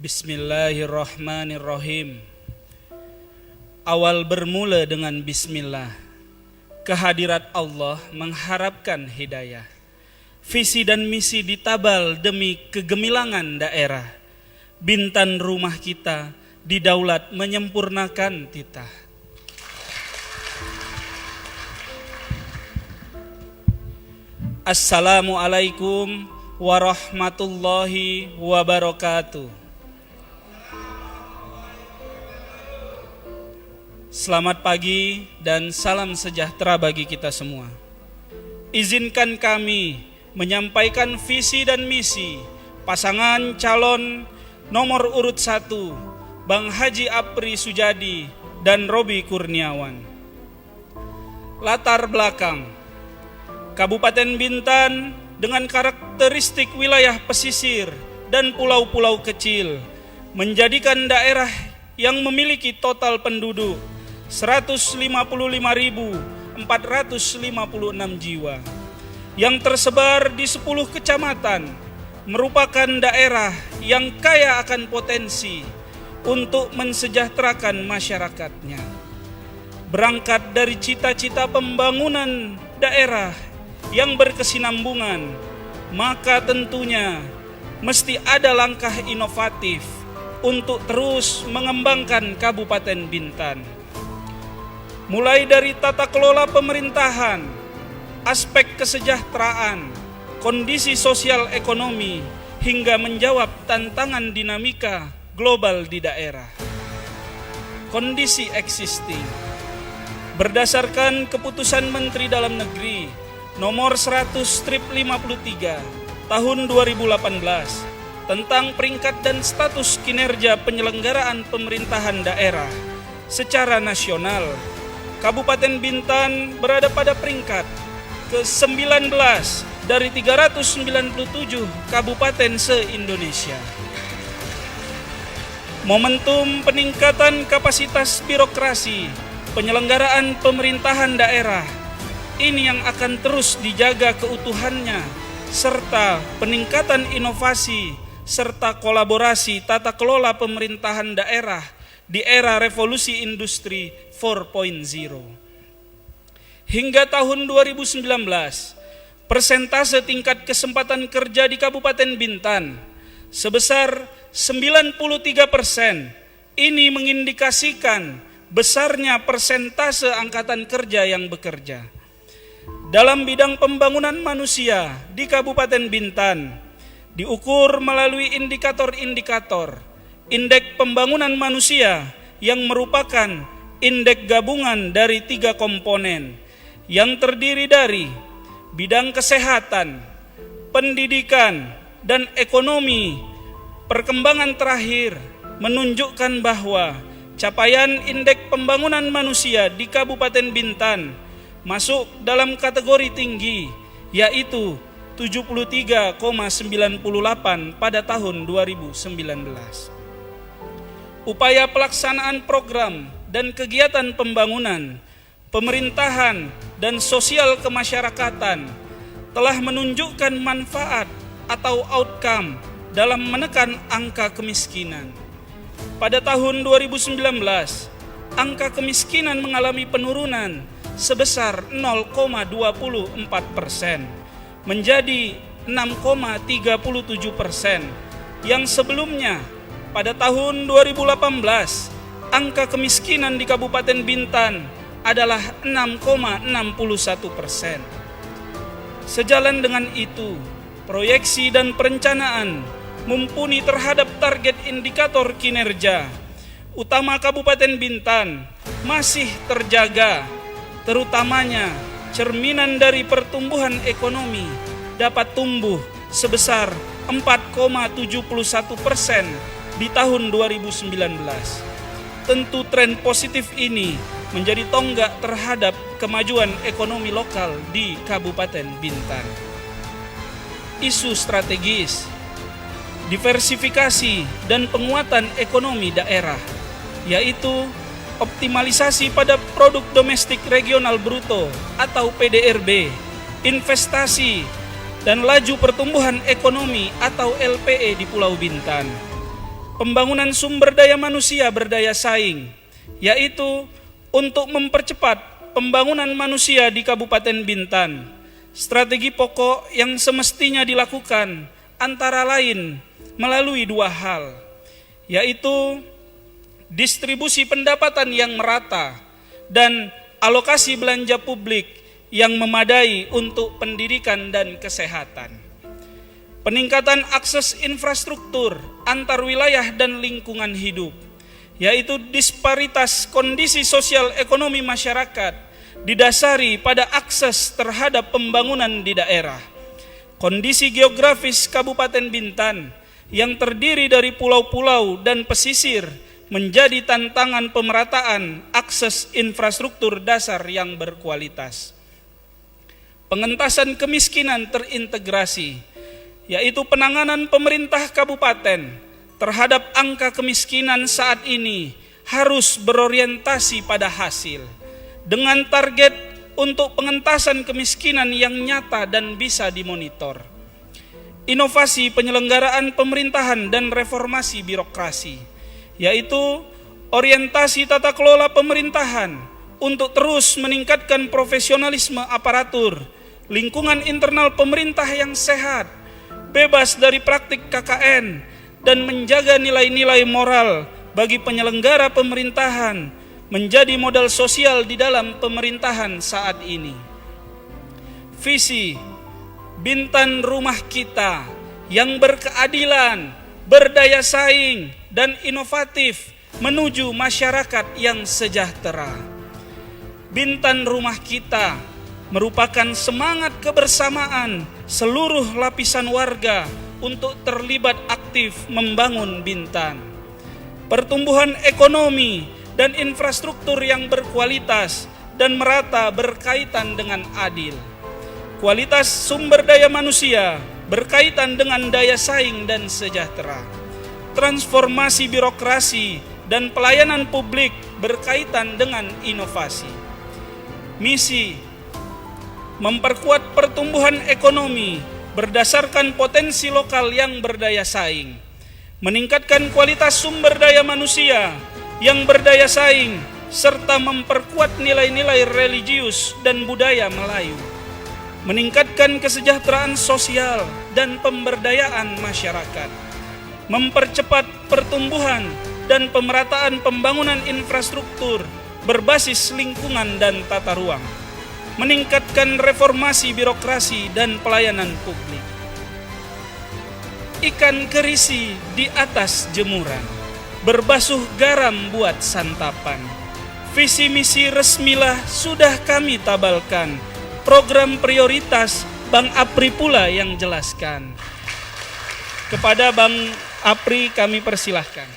Bismillahirrahmanirrahim. Awal bermula dengan bismillah. Kehadirat Allah mengharapkan hidayah. Visi dan misi ditabal demi kegemilangan daerah. Bintan rumah kita didaulat menyempurnakan titah. Assalamualaikum warahmatullahi wabarakatuh. Selamat pagi dan salam sejahtera bagi kita semua. Izinkan kami menyampaikan visi dan misi pasangan calon nomor urut 1 Bang Haji Apri Sujadi dan Robi Kurniawan. Latar belakang: Kabupaten Bintan dengan karakteristik wilayah pesisir dan pulau-pulau kecil menjadikan daerah yang memiliki total penduduk 155.456 jiwa yang tersebar di 10 kecamatan, merupakan daerah yang kaya akan potensi untuk mensejahterakan masyarakatnya. Berangkat dari cita-cita pembangunan daerah yang berkesinambungan, maka tentunya mesti ada langkah inovatif untuk terus mengembangkan Kabupaten Bintan. Mulai dari tata kelola pemerintahan, aspek kesejahteraan, kondisi sosial ekonomi, hingga menjawab tantangan dinamika global di daerah. Kondisi existing. Berdasarkan keputusan Menteri Dalam Negeri nomor 100/53 tahun 2018 tentang peringkat dan status kinerja penyelenggaraan pemerintahan daerah secara nasional, Kabupaten Bintan berada pada peringkat ke-19 dari 397 kabupaten se-Indonesia. Momentum peningkatan kapasitas birokrasi penyelenggaraan pemerintahan daerah ini yang akan terus dijaga keutuhannya, serta peningkatan inovasi serta kolaborasi tata kelola pemerintahan daerah di era revolusi industri 4.0. Hingga tahun 2019, persentase tingkat kesempatan kerja di Kabupaten Bintan sebesar 93%. Ini mengindikasikan besarnya persentase angkatan kerja yang bekerja. Dalam bidang pembangunan manusia di Kabupaten Bintan, diukur melalui indikator-indikator Indeks Pembangunan Manusia yang merupakan indeks gabungan dari 3 komponen yang terdiri dari bidang kesehatan, pendidikan, dan ekonomi. Perkembangan terakhir menunjukkan bahwa capaian Indeks Pembangunan Manusia di Kabupaten Bintan masuk dalam kategori tinggi, yaitu 73,98 pada tahun 2019. Upaya pelaksanaan program dan kegiatan pembangunan, pemerintahan, dan sosial kemasyarakatan telah menunjukkan manfaat atau outcome dalam menekan angka kemiskinan. Pada tahun 2019, angka kemiskinan mengalami penurunan sebesar 0,24% menjadi 6,37%, yang sebelumnya pada tahun 2018 angka kemiskinan di Kabupaten Bintan adalah 6,61%. Sejalan dengan itu, proyeksi dan perencanaan mumpuni terhadap target indikator kinerja utama Kabupaten Bintan masih terjaga, terutamanya cerminan dari pertumbuhan ekonomi dapat tumbuh sebesar 4,71% di tahun 2019. Tentu tren positif ini menjadi tonggak terhadap kemajuan ekonomi lokal di Kabupaten Bintan. Isu strategis, diversifikasi dan penguatan ekonomi daerah, yaitu optimalisasi pada produk domestik regional bruto atau PDRB, investasi, dan laju pertumbuhan ekonomi atau LPE di Pulau Bintan. pembangunan sumber daya manusia berdaya saing, yaitu untuk mempercepat pembangunan manusia di Kabupaten Bintan. Strategi pokok yang semestinya dilakukan antara lain melalui dua hal, yaitu distribusi pendapatan yang merata dan alokasi belanja publik yang memadai untuk pendidikan dan kesehatan. Peningkatan akses infrastruktur antar wilayah dan lingkungan hidup, yaitu disparitas kondisi sosial ekonomi masyarakat didasari pada akses terhadap pembangunan di daerah. Kondisi geografis Kabupaten Bintan yang terdiri dari pulau-pulau dan pesisir menjadi tantangan pemerataan akses infrastruktur dasar yang berkualitas. Pengentasan kemiskinan terintegrasi, yaitu penanganan pemerintah kabupaten terhadap angka kemiskinan saat ini harus berorientasi pada hasil, dengan target untuk pengentasan kemiskinan yang nyata dan bisa dimonitor. Inovasi penyelenggaraan pemerintahan dan reformasi birokrasi, yaitu orientasi tata kelola pemerintahan untuk terus meningkatkan profesionalisme aparatur, lingkungan internal pemerintah yang sehat, bebas dari praktik KKN, dan menjaga nilai-nilai moral bagi penyelenggara pemerintahan menjadi modal sosial di dalam pemerintahan saat ini. Visi Bintan Rumah Kita yang berkeadilan, berdaya saing, dan inovatif menuju masyarakat yang sejahtera. Bintan Rumah Kita merupakan semangat kebersamaan seluruh lapisan warga untuk terlibat aktif membangun Bintan. Pertumbuhan ekonomi dan infrastruktur yang berkualitas dan merata berkaitan dengan adil. Kualitas sumber daya manusia berkaitan dengan daya saing dan sejahtera. Transformasi birokrasi dan pelayanan publik berkaitan dengan inovasi. Misi memperkuat pertumbuhan ekonomi berdasarkan potensi lokal yang berdaya saing, meningkatkan kualitas sumber daya manusia yang berdaya saing, serta memperkuat nilai-nilai religius dan budaya Melayu, meningkatkan kesejahteraan sosial dan pemberdayaan masyarakat, mempercepat pertumbuhan dan pemerataan pembangunan infrastruktur berbasis lingkungan dan tata ruang, meningkatkan reformasi birokrasi dan pelayanan publik. Ikan kerisi di atas jemuran, berbasuh garam buat santapan. Visi misi resmilah sudah kami tabalkan, program prioritas Bang Apri pula yang jelaskan. Kepada Bang Apri kami persilahkan.